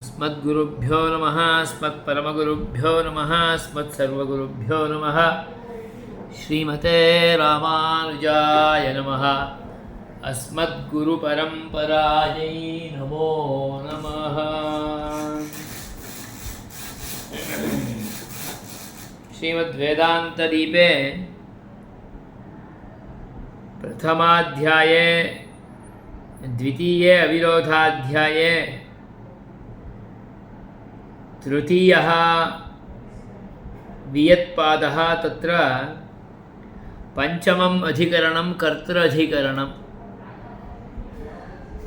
अस्मद्गुरुभ्यो नमः। अस्मत्परमगुरुभ्यो नमः। अस्मत्सर्वगुरुभ्यो नमः। श्रीमते रामानुजाय नमः। अस्मद्गुरुपरम्परायै नमो नमः। श्रीमद्वेदान्तदीपे प्रथमाध्याये द्वितीये अविरोधाध्याये तृतीयः वियत्पादः तत्र पंचमम् अधिकरणं कर्तृ-अधिकरणं।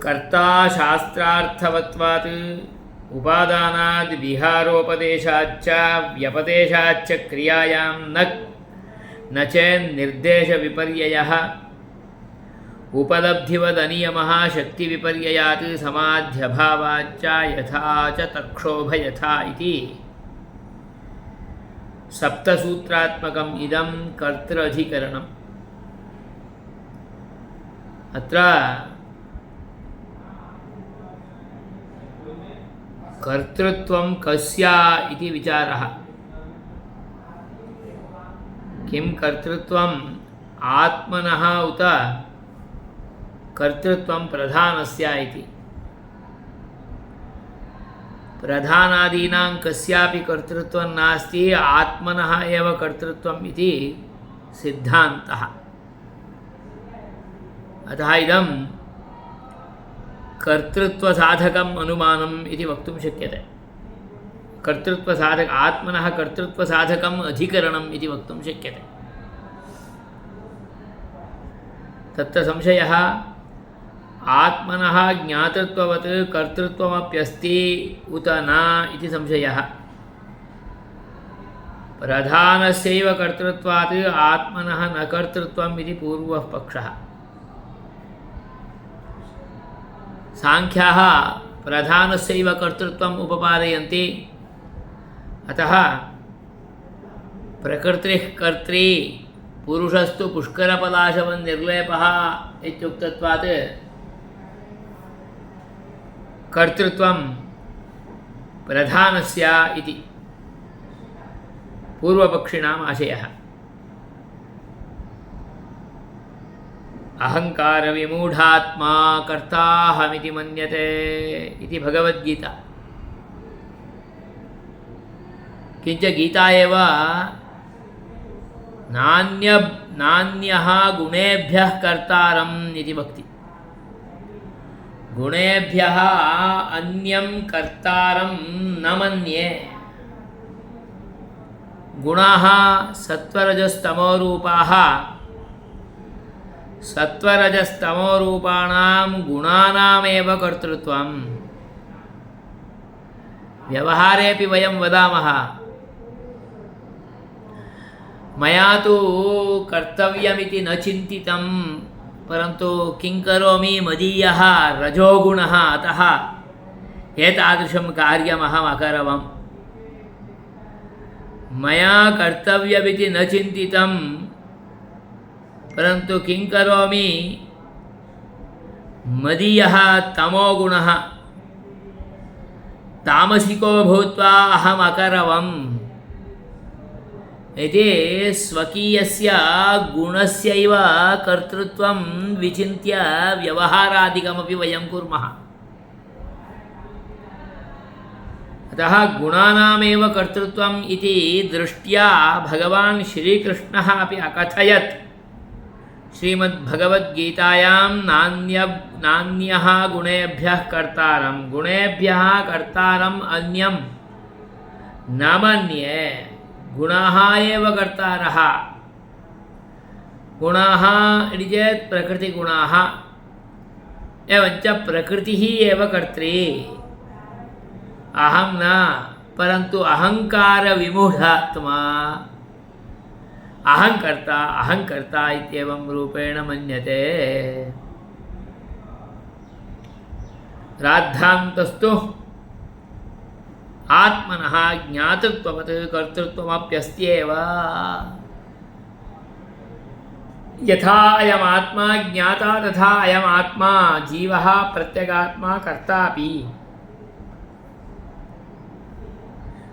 कर्ता शास्त्रार्थवत्वात् उपादानाद् विहारोपदेशाच्च व्यपदेशाच्च क्रियायां न चेन्निर्देशविपर्ययः उपलब्धिवदनियमः शक्तिविपर्ययात् समाध्यभावाच्च यथा च तक्षोभ यथा इति सप्तसूत्रात्मकम् इदं कर्तृ-अधिकरणम्। अत्र कर्तृत्वं कस्य इति विचारः। किं कर्तृत्वम् आत्मनः उत कर्तृत्वं प्रधानस्य इति। प्रधानादीनां कस्यापि कर्तृत्वं नास्ति, आत्मनः एव कर्तृत्वम् इति सिद्धान्तः। अतः इदं कर्तृत्वसाधकम् अनुमानम् इति वक्तुं शक्यते। आत्मनः कर्तृत्वसाधकम् अधिकरणम् इति वक्तुं शक्यते। तत्र संशयः आत्मनः ज्ञातृत्ववत् कर्तृत्वमप्यस्ति उत न इति संशयः। प्रधानस्यैव कर्तृत्वात् आत्मनः न कर्तृत्वम् इति पूर्वः पक्षः। सांख्याः प्रधानस्यैव कर्तृत्वम् उपपादयन्ति। अतः प्रकृतिः कर्त्री पुरुषस्तु पुष्करपलाशवन्निर्लेपः इत्युक्तत्वात् कर्तृत्वं प्रधानस्य इति पूर्वपक्षिणाम् आशयः। अहङ्कारविमूढात्मा कर्ताहमिति मन्यते इति भगवद्गीता। किञ्च गीता एव नान्यः गुणेभ्यः कर्तारम् इति वक्ति। गुणेभ्यः अन्यं कर्तारं न मन्ये। गुणाः सत्त्वरजस्तमोरूपाः। सत्त्वरजस्तमोरूपाणां गुणानामेव कर्तृत्वं। व्यवहारेऽपि वयं वदामः मया तु कर्तव्यमिति न चिन्तितं, परन्तु किं करोमि मदीयः रजोगुणः, अतः एतादृशं कार्यमहम् अकरवम्। मया कर्तव्यमिति न चिन्तितं, परन्तु किं करोमि मदीयः तमोगुणः, तामसिको भूत्वा अहम् अकरवम् इति स्वकीयस्य गुणस्यैव कर्तृत्वं विचिन्त्य व्यवहारादिकमपि वयं कुर्मः। अतः गुणानामेव कर्तृत्वम् इति दृष्ट्या भगवान् श्रीकृष्णः अपि अकथयत्। श्रीमद्भगवद्गीतायां नान्यः गुणेभ्यः कर्तारं, गुणेभ्यः कर्तारम् अन्यं न मन्ये। गुणाः एव कर्तारः। गुणाः इति चेत् प्रकृतिगुणाः, एवञ्च प्रकृतिः एव कर्त्री, अहं न। परन्तु अहङ्कारविमूढात्मा अहङ्कर्ता इत्येवं रूपेण मन्यते। राद्धान्तस्तु आत्मनः ज्ञातृत्ववत् कर्तृत्वमप्यस्त्येव। यथा अयमात्मा ज्ञाता तथा अयमात्मा जीवः प्रत्यगात्मा कर्तापि।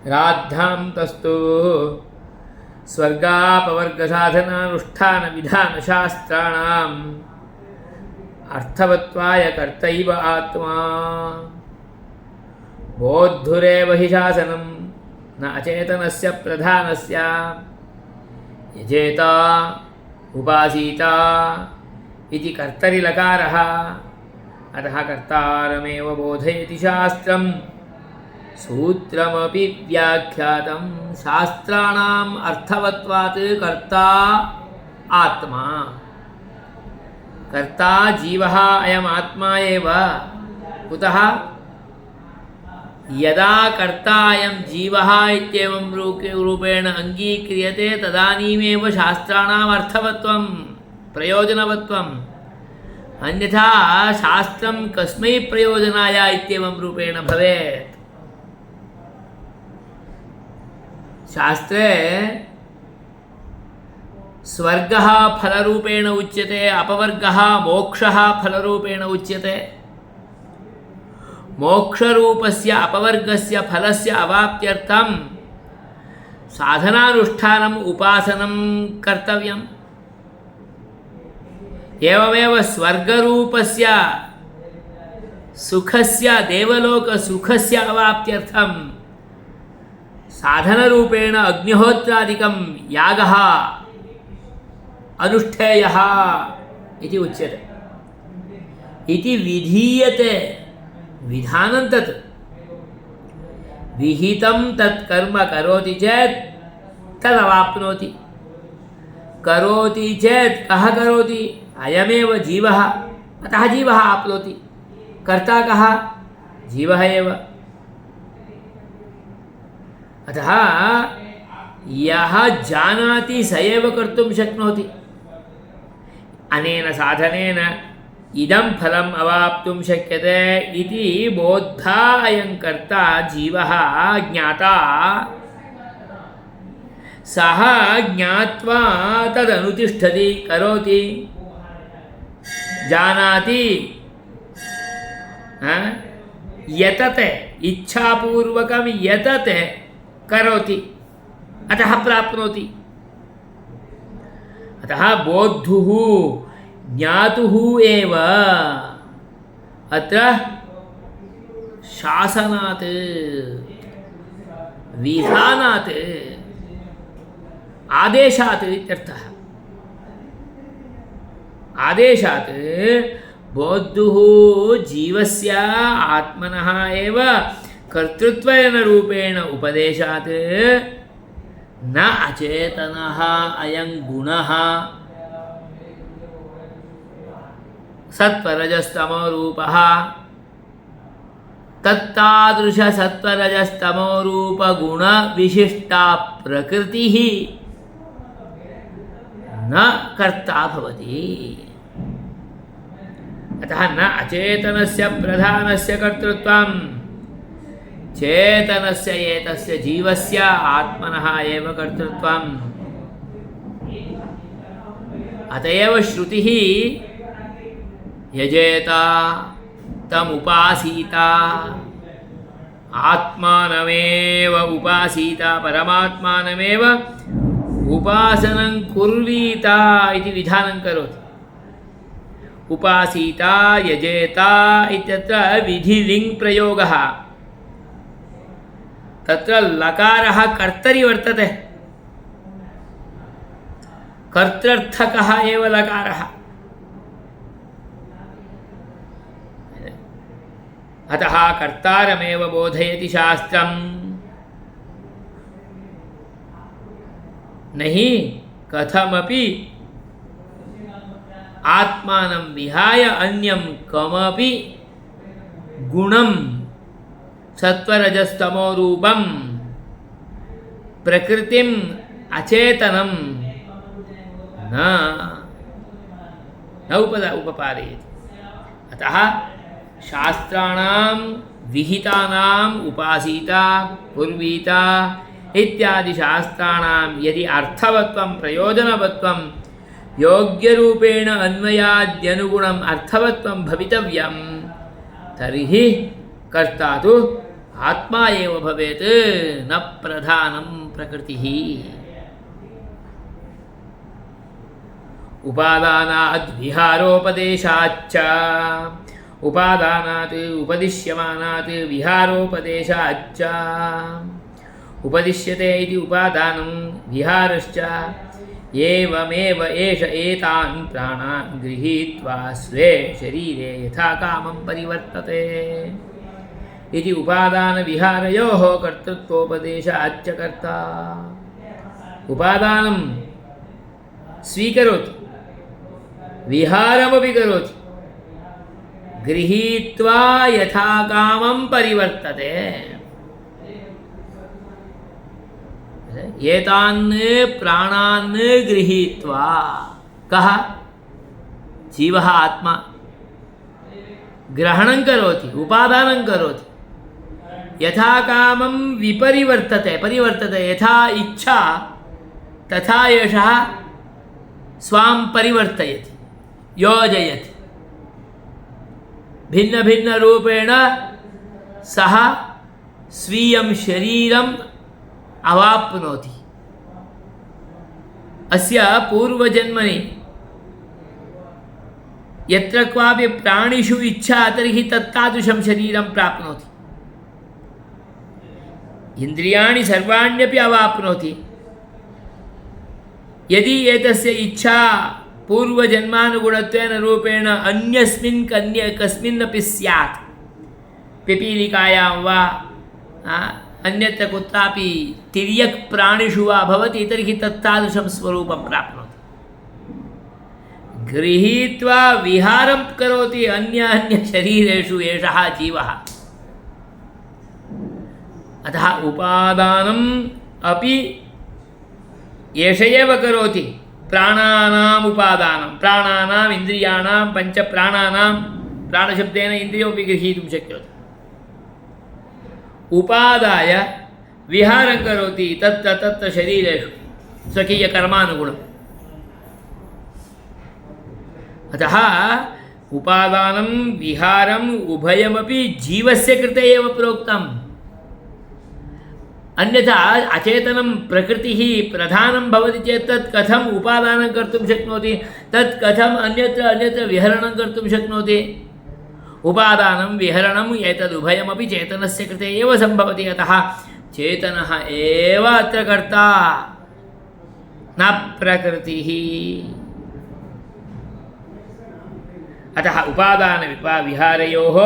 राद्धां तस्तु स्वर्गापवर्गसाधनानुष्ठानविधानशास्त्राणाम् अर्थवत्वाय कर्तैव आत्मा बोद्धुरेव हि शासनं न अचेतनस्य प्रधानस्य यजेता उपासीता इति कर्तरिलकारः अतः कर्तारमेव बोधयति शास्त्रं सूत्रमपि व्याख्यातं शास्त्राणाम् अर्थवत्वात् कर्ता आत्मा कर्ता जीवः अयम् आत्मा एव कुतः यदा कर्ता अयं जीवः इत्येवं रूपेण अङ्गीक्रियते तदानीमेव शास्त्राणाम् अर्थवत्वं प्रयोजनवत्वम् अन्यथा शास्त्रं कस्मै प्रयोजनाय इत्येवं रूपेण भवेत्। शास्त्रे स्वर्गः फलरूपेण उच्यते अपवर्गः मोक्षः फलरूपेण उच्यते। मोक्षरूपस्य अपवर्गस्य फलस्य अवाप्त्यर्थं साधनानुष्ठानम् उपासनं कर्तव्यम्। एवमेव स्वर्गरूपस्य सुखस्य देवलोकसुखस्य अवाप्त्यर्थं साधनरूपेण अग्निहोत्रादिकं यागः अनुष्ठेयः इति उच्यते। इति विधीयते विधानं तत् विहितं तत् कर्म करोति चेत् तदवाप्नोति। करोति चेत् कः करोति अयमेव जीवः अतः जीवः आप्नोति। कर्ता कः जीवः एव। अतः यः जानाति स एव कर्तुं शक्नोति। अनेन साधनेन इदं फलम् अवाप्तुं शक्यते इति बोद्धा अयं कर्ता जीवः ज्ञाता। सः ज्ञात्वा तदनुतिष्ठति करोति जानाति यतते इच्छापूर्वकं यतते करोति अतः प्राप्नोति। अतः बोद्धुः ज्ञातुः एव अत्र शासनात् विधानात् आदेशात् इत्यर्थः। आदेशात् बोद्धुः जीवस्य आत्मनः एव कर्तृत्वेन रूपेण उपदेशात् न अचेतनः अयं गुणः सत्त्वरजस्तमो रूपः तत्तादृश सत्त्वरजस्तमो रूप गुण विशिष्टा प्रकृतिः न कर्ता भवति। अतः न अचेतनस्य प्रधानस्य कर्तृत्वं चेतनस्य एतस्य जीवस्य आत्मनः एव कर्तृत्वम्। अतएव श्रुतिः यजेता तमुपासीता आत्मानमेव उपासीता परमात्मानमेव उपासनं कुर्वीता इति विधानं करोति। उपासीता यजेता इत्यत्र विधिलिङ् प्रयोगः। तत्र लकारः कर्तरि वर्तते। कर्तृर्थकः एव लकारः। अतः कर्तारमेव बोधयति शास्त्रम्। नहि कथमपि आत्मानं विहाय अन्यं कमपि गुणं सत्वरजस्तमो रूपं प्रकृतिम् अचेतनं न उपपादयति। अतः शास्त्राणां विहितानाम् उपासीता कुर्वीता इत्यादि शास्त्राणां यदि अर्थवत्वं प्रयोजनवत्वं योग्यरूपेण अन्वयाद्यनुगुणम् अर्थवत्वं भवितव्यं तर्हि कर्ता तु आत्मा एव भवेत् न प्रधानं प्रकृतिः। उपादानाद् विहारोपदेशाच्च उपादानात् उपदिश्यमानात् विहारोपदेशाच्च उपदिश्यते इति उपादानं विहारश्च एवमेव एष एतान् प्राणान् गृहीत्वा स्वे शरीरे यथा कामं परिवर्तते इति उपादानविहारयोः कर्तृत्वोपदेशाच्च कर्ता। उपादानं स्वीकरोति विहारमपि करोति गृहीत्वा यथा कामं परिवर्तते। एतान् प्राणान् गृहीत्वा कः जीवः आत्मा ग्रहणं करोति उपादानं करोति यथा कामं विपरिवर्तते परिवर्तते यथा इच्छा तथा एषः स्वां परिवर्तयति योजयति भिन्न भिन्न रूपेण सः स्वीयं शरीरम् अवाप्नोति। अस्य पूर्वजन्मनि यत्र क्वापि प्राणिषु इच्छा तर्हि तत्तादृशं शरीरं प्राप्नोति। इन्द्रियाणि सर्वाण्यपि अवाप्नोति। यदि एतस्य इच्छा पूर्वजन्मानुगुणत्वेन रूपेण अन्यस्मिन् कस्मिन्नपि स्यात् पिपीलिकायां वा अन्यत्र कुत्रापि तिर्यक् प्राणिषु वा भवति तर्हि तत्तादृशं स्वरूपं प्राप्नोति। गृहीत्वा विहारं करोति अन्य शरीरेषु एषः जीवः। अतः उपादानम् अपि एष एव करोति। प्राणानाम् उपादानं प्राणानाम् इन्द्रियाणां पञ्चप्राणानां प्राणशब्देन इन्द्रियोऽपि गृहीतुं शक्यते। उपादाय विहारं करोति तत्र शरीरेषु स्वकीयकर्मानुगुणम्। अतः उपादानं विहारम् उभयमपि जीवस्य कृते एव प्रोक्तम्। अन्यथा अचेतनं प्रकृतिः प्रधानं भवति चेत् तत् कथम् उपादानं कर्तुं शक्नोति तत् कथम् अन्यत्र विहरणं कर्तुं शक्नोति। उपादानं विहरणम् एतदुभयमपि चेतनस्य कृते एव सम्भवति। अतः चेतनः एव अत्र कर्ता न प्रकृतिः। अतः उपादानविहारयोः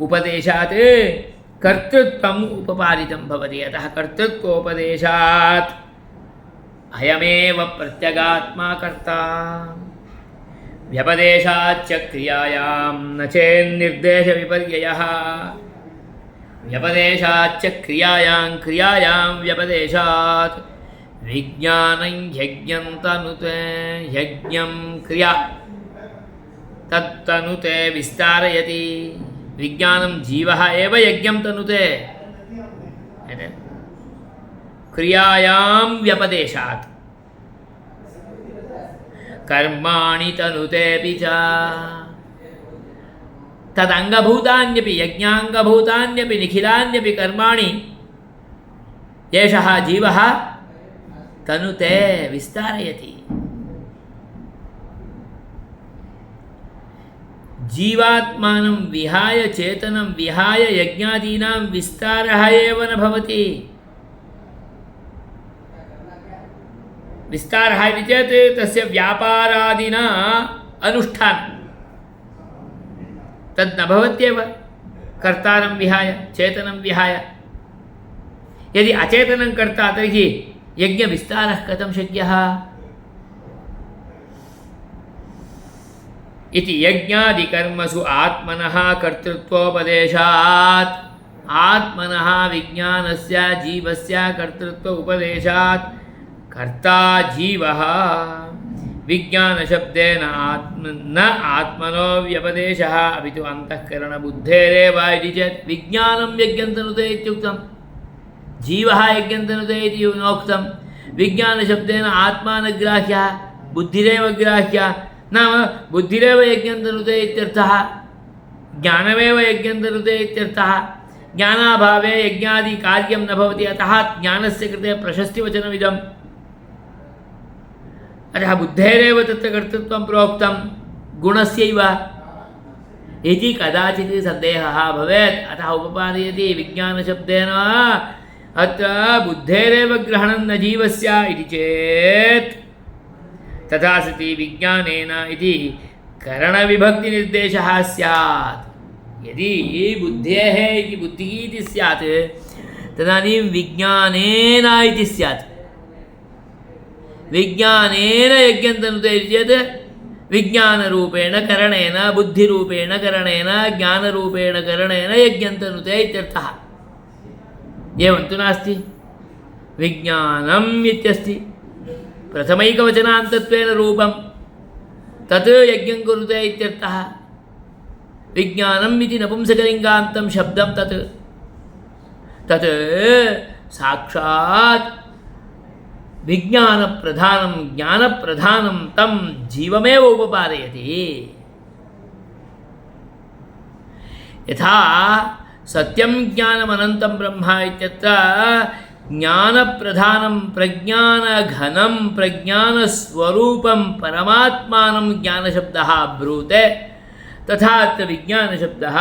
उपदेशात् कर्तृत्वम् उपपादितं भवति। अतः कर्तृत्वोपदेशात् अयमेव प्रत्यगात्मा कर्ता। व्यपदेशाच्च क्रियायां न चेन्निर्देशविपर्ययः। व्यपदेशाच्च क्रियायां व्यपदेशात् विज्ञानं यज्ञं तनुते यज्ञं क्रिया तत्तनुते विस्तारयति। विज्ञानं जीवः एव यज्ञं तनुते क्रियायां व्यपदेशात् कर्माणि तनुतेऽपि च। तदङ्गभूतान्यपि यज्ञाङ्गभूतान्यपि निखिलान्यपि कर्माणि एषः जीवः तनुते विस्तारयति। जीवात्मानं विहाय चेतनं विहाय यज्ञादीनां विस्तारः एव न भवति। विस्तारः इति चेत् तस्य व्यापारादिना अनुष्ठानं तद् न भवत्येव कर्तारं विहाय चेतनं विहाय। यदि अचेतनं कर्ता तर्हि यज्ञविस्तारः कथं शक्यः इति यज्ञादिकर्मसु आत्मनः कर्तृत्वोपदेशात् आत्मनः विज्ञानस्य जीवस्य कर्तृत्व उपदेशात् कर्ता जीवः। विज्ञानशब्देन न आत्मनो व्यपदेशः अपि तु अन्तःकरणबुद्धेरेव इति चेत् विज्ञानं यज्ञं तनुते इत्युक्तं जीवः यज्ञं तनुते इति नोक्तं। विज्ञानशब्देन आत्मा न ग्राह्यः बुद्धिरेव ग्राह्या। नाम बुद्धिरेव यज्ञं तनुते इत्यर्थः ज्ञानमेव यज्ञं तनुते इत्यर्थः। ज्ञानाभावे यज्ञादि कार्यं न भवति, अतः ज्ञानस्य कृते प्रशस्तिवचनमिदम्। अतः बुद्धेरेव तत्र कर्तृत्वं प्रोक्तं गुणस्यैव इति कदाचित् सन्देहः भवेत्। अतः उपपादयति विज्ञानशब्देन अत्र बुद्धेरेव ग्रहणं न जीवस्य इति चेत् तथा सति विज्ञानेन इति करणविभक्तिनिर्देशः स्यात्। यदि बुद्धेः इति बुद्धिः इति स्यात् तदानीं विज्ञानेन इति स्यात्। विज्ञानेन यज्ञन्तनुते इति चेत् विज्ञानरूपेण करणेन, बुद्धिरूपेण करणेन, ज्ञानरूपेण करणेन यज्ञन्तनुते इत्यर्थः। एवं तु नास्ति। विज्ञानम् इत्यस्ति प्रथमैकवचनान्तत्वेन रूपं, तत् यज्ञं कुरुते इत्यर्थः। विज्ञानम् इति नपुंसकलिङ्गान्तं शब्दं तत् साक्षात् विज्ञानप्रधानं ज्ञानप्रधानं तं जीवमेव उपपादयति। यथा सत्यं ज्ञानमनन्तं ब्रह्म इत्यत्र ज्ञानप्रधानं प्रज्ञानघनं प्रज्ञानस्वरूपं परमात्मानं ज्ञानशब्दः ब्रूते, तथा अत्र विज्ञानशब्दः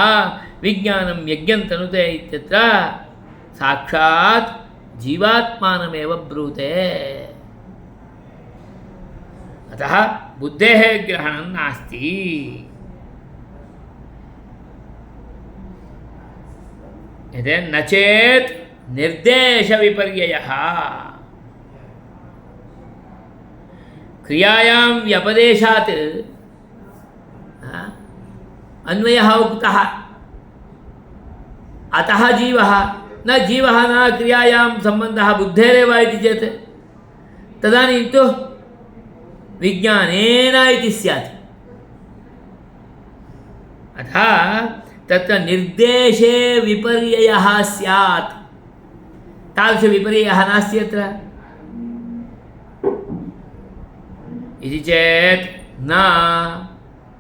विज्ञानं यज्ञन्तनुते इत्यत्र साक्षात् जीवात्मानमेव ब्रूते। अतः बुद्धेः ग्रहणं नास्ति। यदि न चेत् निर्देशविपर्ययः क्रियायां व्यपदेशात् अन्वयः उक्तः, अतः जीवः न जीवः न क्रियायां सम्बन्धः बुद्धेरेव इति चेत् तदानीं तु विज्ञानेन इति स्यात्। अतः तत्र निर्देशे विपर्ययः स्यात्, तादृशविपर्ययः नास्ति अत्र। इति चेत् न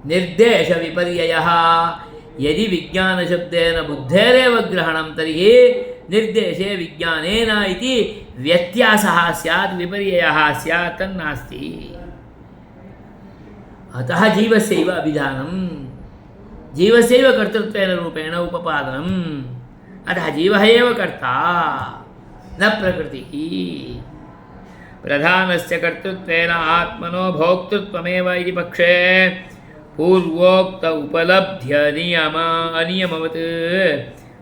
निर्देशविपर्ययः। यदि विज्ञानशब्देन बुद्धेरेव ग्रहणं तर्हि निर्देशे विज्ञानेन इति व्यत्यासः स्यात्, विपर्ययः स्यात्, तन्नास्ति। अतः जीवस्यैव अभिधानं, जीवस्यैव कर्तृत्वेन रूपेण उपपादनम्। अतः जीवः एव कर्ता न प्रकृतिः। प्रधानस्य कर्तृत्वेन आत्मनो भोक्तृत्वमेव इति पक्षे पूर्वोक्त उपलब्ध्य अनियमवत्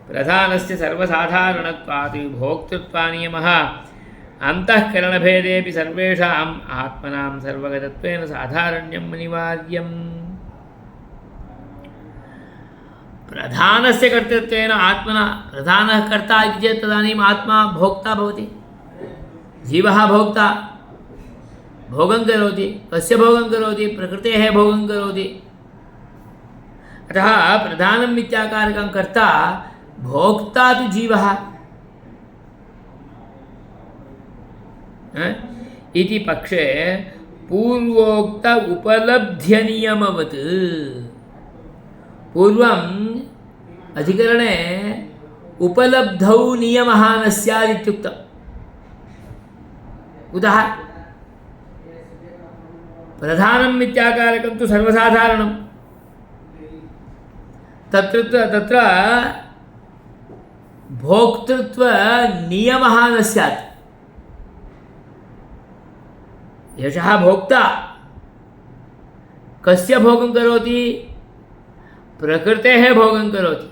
प्रधानस्य सर्वसाधारणत्वात् भोक्तृत्वानियमः अंतःकरणभेदेपि सर्वेषाम् आत्मनां सर्वगतत्वेन साधारण्यम् अनिवार्यम्। प्रधानस्य कर्तृत्वेन आत्मना प्रधानः कर्ता इति चेत् तदानीम् आत्मा भोक्ता भवति। जीवः भोक्ता, भोगं करोति। कस्य भोगं करोति? प्रकृतेः भोगं करोति। अतः प्रधानम् इत्याकारकं कर्ता भोक्ता तु जीवः इति पक्षे पूर्वोक्त उपलब्ध्यनियमवत्। पूर्वम् अधिकरणे उपलब्धौ नियमः न स्यात् इत्युक्तम्। कुतः? प्रधानम् इत्याकारकं तु सर्वसाधारणं, तत्र भोक्तृत्व नियमः न स्यात्। यशः भोक्ता कस्य भोगं करोति? प्रकृतेः भोगं करोति।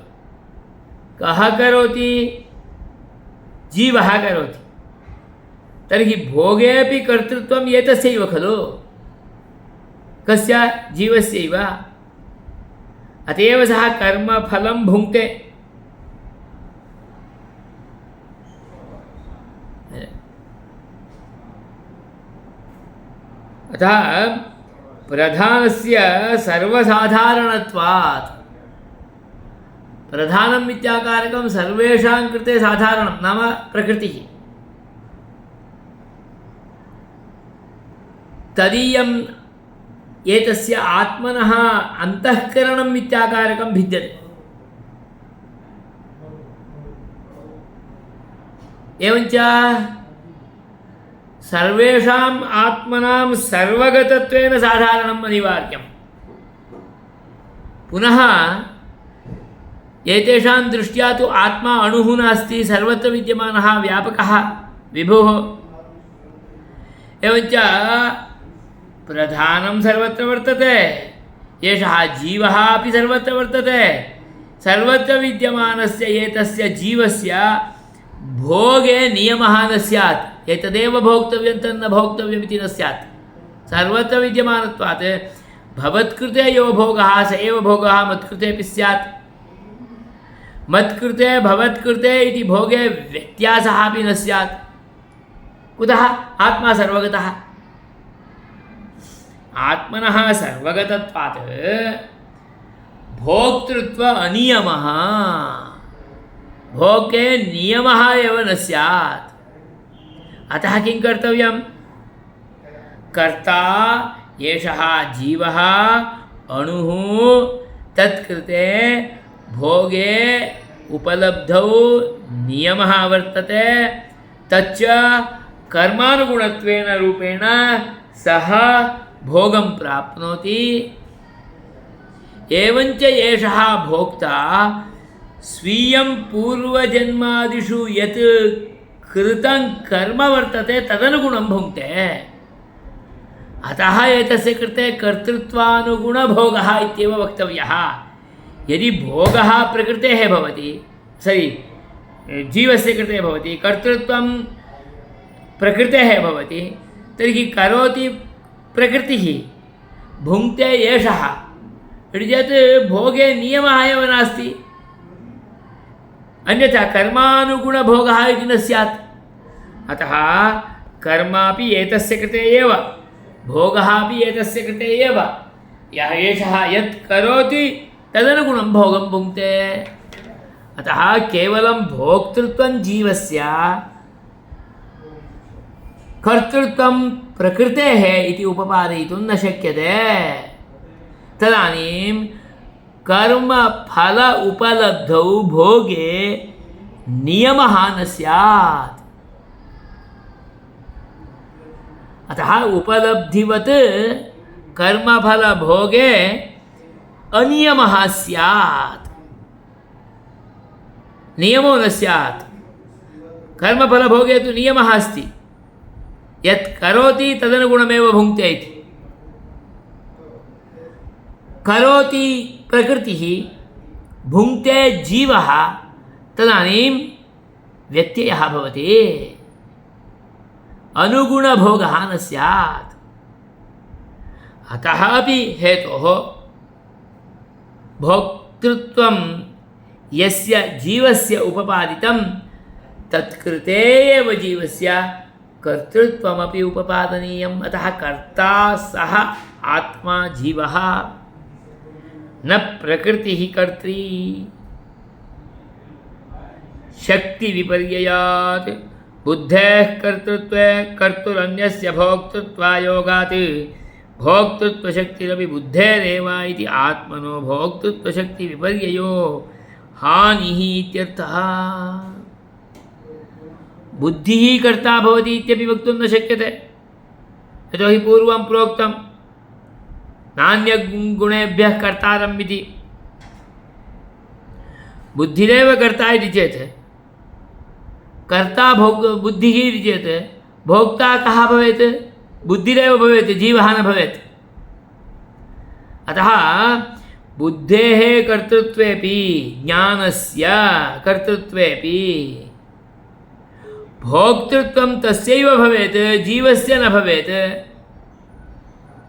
कः करोति? जीवः करोति। तर्हि भोगेऽपि कर्तृत्वम् एतस्यैव खलु, कस्य? जीवस्यैव। अतएव सः कर्मफलं भुङ्क्ते। अतः प्रधानस्य सर्वसाधारणत्वात्, प्रधानम् इत्याकारकं सर्वेषां कृते साधारणं नाम प्रकृतिः। तदीयम् एतस्य आत्मनः अन्तःकरणम् इत्याकारकं भिद्यते। एवञ्च सर्वेषाम् आत्मनां सर्वगतत्वेन साधारणम् अनिवार्यम्। पुनः एतेषां दृष्ट्या तु आत्मा अणुः नास्ति, सर्वत्र विद्यमानः व्यापकः विभुः। एवञ्च प्रधानं सर्वत्र वर्तते, एषः जीवः अपि सर्वत्र वर्तते। सर्वत्र विद्यमानस्य एतस्य जीवस्य भोगे नियमः न स्यात्। एतदेव भोक्तव्यं तन्न भोक्तव्यमिति न स्यात्। सर्वत्र विद्यमानत्वात् भवत्कृते यो भोगः स एव भोगः मत्कृतेपि स्यात्। मत्कृते भवत्कृते इति भोगे व्यत्यासः अपि न स्यात्। कुतः? आत्मा सर्वगतः। आत्मनः सर्वगतत्वात् भोक्तृत्व अनियमः, भोगे नियमः एव न स्यात्। अतः किं कर्तव्यं? कर्ता एषः जीवः अणुः, तत्कृते भोगे उपलब्धौ नियमः वर्तते, तच्च कर्मानुगुणत्वेन रूपेण सः भोगं प्राप्नोति। एवञ्च एषः भोक्ता स्वीयं पूर्वजन्मादिषु यत् कृतं कर्म वर्तते तदनुगुणं भुङ्क्ते। अतः एतस्य कृते कर्तृत्वानुगुणभोगः इत्येव वक्तव्यः। यदि भोगः प्रकृतेः भवति, जीवस्य कृते भवति, कर्तृत्वं प्रकृतेः भवति, तर्हि करोति प्रकृतिः, भुङ्क्ते एषः इति चेत् भोगे नियमः एव नास्ति। अन्यथा कर्मानुगुणभोगः इति न स्यात्। अतः कर्मापि एतस्य कृते एव, भोगः अपि एतस्य कृते एव। यः एषः यत् करोति तदनुगुणं भोगं भुङ्क्ते। अतः केवलं भोक्तृत्वं जीवस्य, कर्तृत्वं प्रकृतेः इति उपपादयितुं न शक्यते। तदानीं कर्मफल उपलब्धौ भोगे नियमः न स्यात्। अतः उपलब्धिवत् कर्मफलभोगे अनियमः स्यात्, नियमो न स्यात्। कर्मफलभोगे तु नियमः अस्ति, यत् करोति तदनुगुणमेव भुङ्क्ते इति। करोति प्रकृतिः, भुङ्क्ते जीवः, तदानीं व्यत्ययः भवति, अनुगुणभोगः न स्यात्। अतः अपि हेतोः भोक्तृत्वं यस्य जीवस्य उपपादितं तत्कृते एव जीवस्य कर्तृत्वमपि उपपादनीयम्। अतः कर्ता सः आत्मा जीवः, न प्रकृतिः कर्त्री। शक्ति विपर्ययात् बुद्धेः कर्तृत्वे कर्तुरन्यस्य भोक्तृत्वायोगात् भोक्तृत्वशक्तिरपि बुद्धेरेव इति आत्मनो भोक्तृत्वशक्ति विपर्ययो हानिः इत्यर्थः। बुद्धिः कर्ता भवति इत्यपि वक्तुं न शक्यते। यतोहि पूर्वं प्रोक्तं नान्यगुणेभ्यः कर्तारम् इति। बुद्धिरेव कर्ता इति चेत्, कर्ता बुद्धिः इति चेत् भोक्ता कः भवेत्? बुद्धिरेव भवेत्, जीवः न भवेत्। अतः बुद्धेः कर्तृत्वेपि, ज्ञानस्य कर्तृत्वेपि भोक्तृत्वं तस्यैव भवेत्, जीवस्य न भवेत्।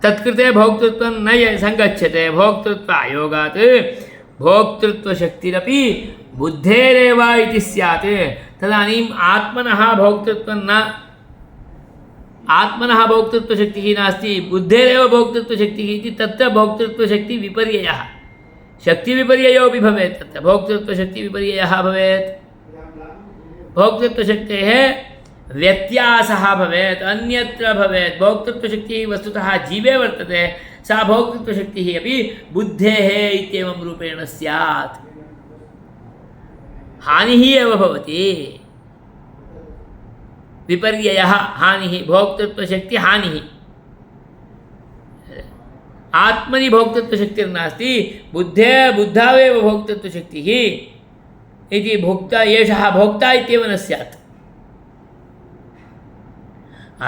तत्कृते भोक्तृत्वं न संगच्छते। भोक्तृत्वायोगात् भोक्तृत्वशक्तिरपि बुद्धेरेव इति स्यात्। तदानीम् आत्मनः भोक्तृत्वं न, आत्मनः भोक्तृत्वशक्तिः नास्ति, बुद्धेरेव भोक्तृत्वशक्तिः इति तत्र भोक्तृत्वशक्तिविपर्ययः, शक्तिविपर्ययोपि भवेत्। तत्र भोक्तृत्वशक्तिविपर्ययः भवेत्। भोक्तृत्वशक्तेः व्यत्यासः भवेत्, अन्यत्र भवेत्। भोक्तृत्वशक्तिः वस्तुतः जीवे वर्तते, सा भोक्तृत्वशक्तिः अपि बुद्धेः इत्येवं रूपेण स्यात्। हानिः एव भवति। विपर्ययः हानिः भोक्तृत्वशक्ति हानिः आत्मनि भोक्तृत्वशक्तिर्नास्ति बुद्धावेव भोक्तृत्वशक्तिः इति भोक्ता एषः भोक्ता इत्येव न स्यात्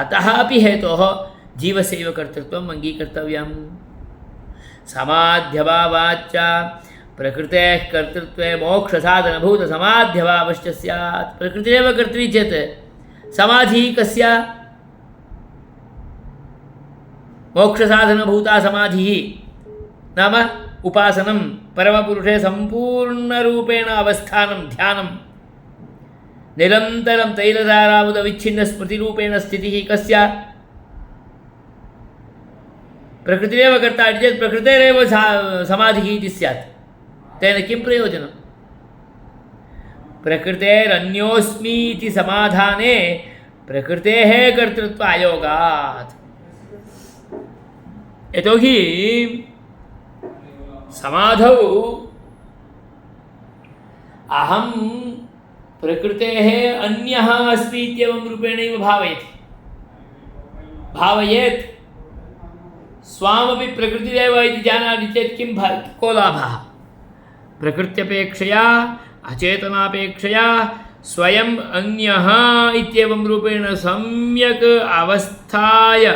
अतः अपि हेतोः जीवस्यैव कर्तृत्वम् अङ्गीकर्तव्यम् समाध्यभावाच्च प्रकृतेः कर्तृत्वे मोक्षसाधनभूतसमाध्यभावश्च स्यात् प्रकृतिरेव कर्त्री चेत् समाधिः कस्य मोक्षसाधनभूता समाधिः नाम उपासनं परमपुरुषे सम्पूर्णरूपेण अवस्थानं ध्यानं निरन्तरं तैलधारावुदविच्छिन्नस्मृतिरूपेण स्थितिः कस्य प्रकृतिरेव कर्ता इति चेत् प्रकृतेरेव समाधिः इति स्यात् तेन किं प्रयोजनं प्रकृतेरन्योऽस्मि इति समाधाने प्रकृतेः कर्तृत्व अयोगात् यतोहि समाधौ अहं प्रकृतेः अन्यः अस्मि इत्येवं रूपेणैव भावयेत् स्वामपि प्रकृतिरेव इति जानाति चेत् किं को लाभः प्रकृत्यपेक्षया अचेतनापेक्षया स्वयम् अन्यः इत्येवं रूपेण सम्यक् अवस्थाय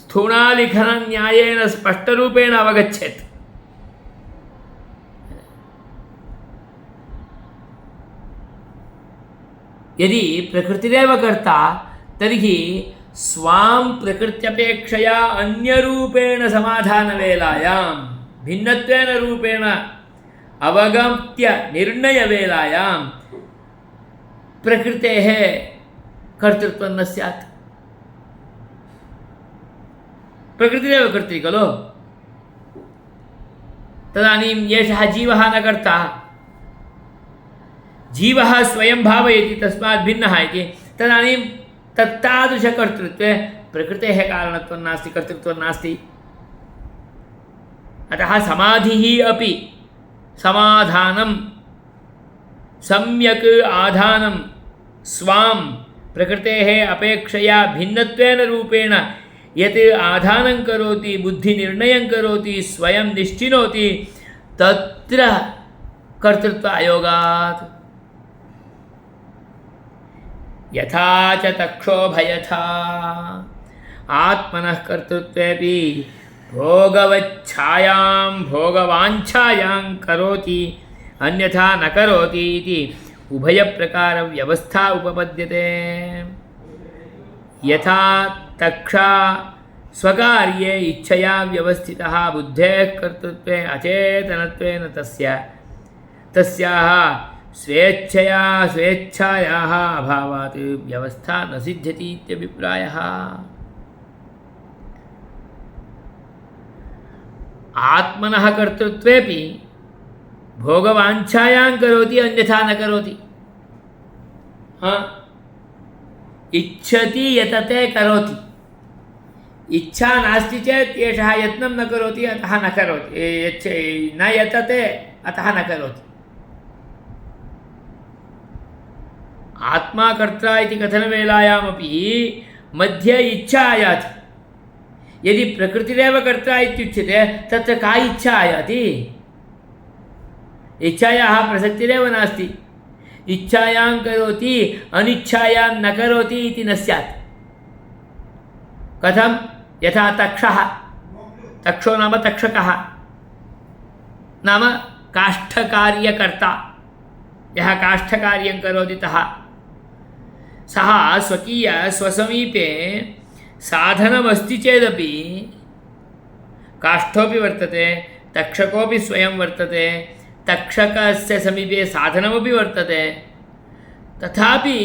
स्थूणालिखनन्यायेन स्पष्टरूपेण अवगच्छेत् यदि प्रकृतिरेव कर्ता तर्हि स्वां प्रकृत्यपेक्षया अन्यरूपेण समाधानवेलायां भिन्नत्वेन रूपेण अवगम्य निर्णयवेलायां प्रकृतेः कर्तृत्वं न स्यात् प्रकृतिरेव कर्त्री खलु तदानीं एषः जीवः न कर्ता जीवः स्वयं भावयति तस्मात् भिन्नः इति तदानीं तत्तादृशकर्तृत्वे प्रकृतेः कारणत्वं नास्ति कर्तृत्वं नास्ति अतः समाधिः अपि समाधानं सम्यक् आधानं स्वां प्रकृतेः अपेक्षया भिन्नत्वेन रूपेण यत् आधानं करोति बुद्धिनिर्णयं करोति स्वयं निश्चिनोति तत्र कर्तृत्व अयोगात् यथा च तक्षोभयथा आत्मनः कर्तृत्वेपि भोगवच्छायां भोगवाञ्छायां करोति अन्यथा न करोति इति उभयप्रकारव्यवस्था उपपद्यते यथा तक्षा स्वकार्ये इच्छया व्यवस्थितः बुद्धेः कर्तृत्वे अचेतनत्वेन तस्याः स्वेच्छायाः अभावात् व्यवस्था न सिद्ध्यति इत्यभिप्रायः आत्मनः कर्तृत्वेपि भोगवाञ्छायां करोति अन्यथा न करोति इच्छति यतते करोति इच्छा नास्ति चेत् एषः यत्नं न करोति अतः न करोति न यतते अतः न करोति आत्मा कर्ता इति कथनवेलायामपि मध्ये इच्छा आयाति यदि प्रकृतिरेव कर्ता इत्युच्यते तत्र का इच्छा आयाति इच्छायाः प्रसक्तिरेव नास्ति इच्छायां करोति अनिच्छायां न करोति इति न स्यात् कथं यथा तक्षो नाम तक्षकः नाम काष्ठकार्यकर्ता यः काष्ठकार्यं करोति सः स्वसमीपे साधनमस्ति चेदपि काष्ठोपि वर्तते तक्षकोपि स्वयं वर्तते तक्षकस्य समीपे साधनमपि वर्तते तथापि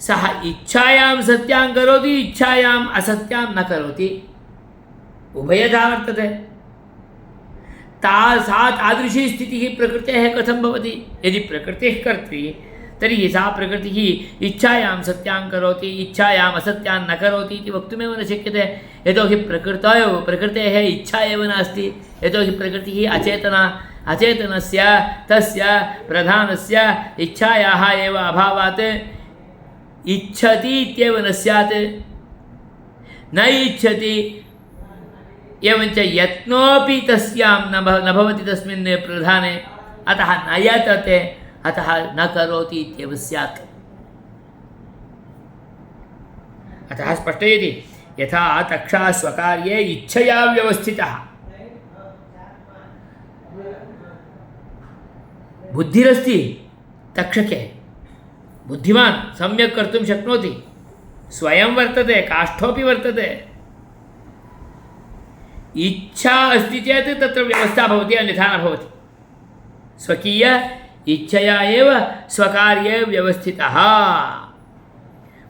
सः इच्छायां सत्यां करोति इच्छायाम् असत्यां न करोति उभयथा वर्तते तादृशी स्थितिः प्रकृतेः कथं भवति यदि प्रकृतिः कर्त्री तर्हि सा प्रकृतिः इच्छायां सत्यां करोति इच्छायाम् असत्यां न करोति इति वक्तुमेव न शक्यते यतोहि प्रकृतेः इच्छा एव नास्ति यतोहि प्रकृतिः अचेतनस्य तस्य प्रधानस्य इच्छायाः एव अभावात् इच्छति इत्येव न स्यात्, न इच्छति एवञ्च यत्नोऽपि तस्यां न भवति तस्मिन् प्रधाने, अतः न यतते, अतः न करोति इत्येव स्यात्। अतः स्पष्टयति यथा तक्षः स्वकार्ये इच्छया व्यवस्थितः, बुद्धिरस्ति तक्षके, बुद्धिमान् सम्यक् कर्तुं शक्नोति, स्वयं वर्तते, काष्ठोऽपि वर्तते, इच्छा अस्ति चेत् तत्र व्यवस्था भवति, अन्यथा न भवति। स्वकीय इच्छया एव स्वकार्ये व्यवस्थितः।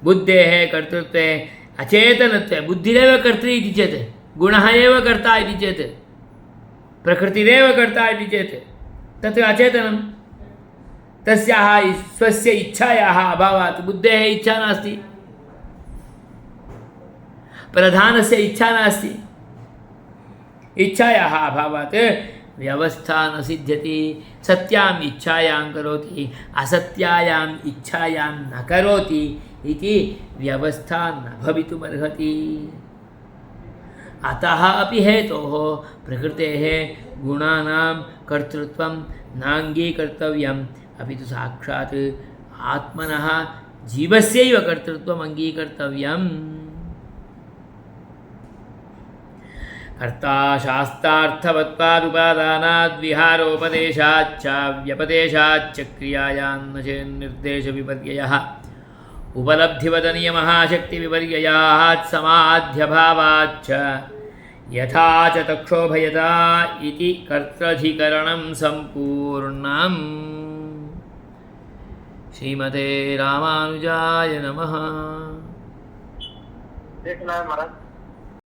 बुद्धेः कर्तृत्वे अचेतनत्वे, बुद्धिरेव कर्त्री इति चेत्, गुणः एव कर्ता इति चेत्, प्रकृतिरेव कर्ता इति चेत् तत्र अचेतनं, तस्याः स्वस्य इच्छायाः अभावात्, बुद्धेः इच्छा नास्ति, प्रधानस्य इच्छा नास्ति, इच्छायाः अभावात् व्यवस्था न सिद्ध्यति। सत्याम् इच्छायां करोति, असत्यायाम् इच्छायां न करोति इति व्यवस्था न भवितुमर्हति। अतः अपि हेतोः प्रकृतेः गुणानां कर्तृत्वं नाङ्गीकर्तव्यम्, अपि तु साक्षात् आत्मनः जीवस्यैव कर्तृत्वम् अङ्गीकर्तव्यम्। कर्ता शास्त्रार्थवत्वादुपादानाद्विहारोपदेशाच्च व्यपदेशाच्च क्रियायान्न चेन्निर्देशविपर्ययः उपलब्धिवदनीयमः शक्तिविपर्ययात् समाध्यभावाच्च यथा च तक्षोभयता इति कर्त्रधिकरणं सम्पूर्णम्। श्रीमते रामानुजाय नमः।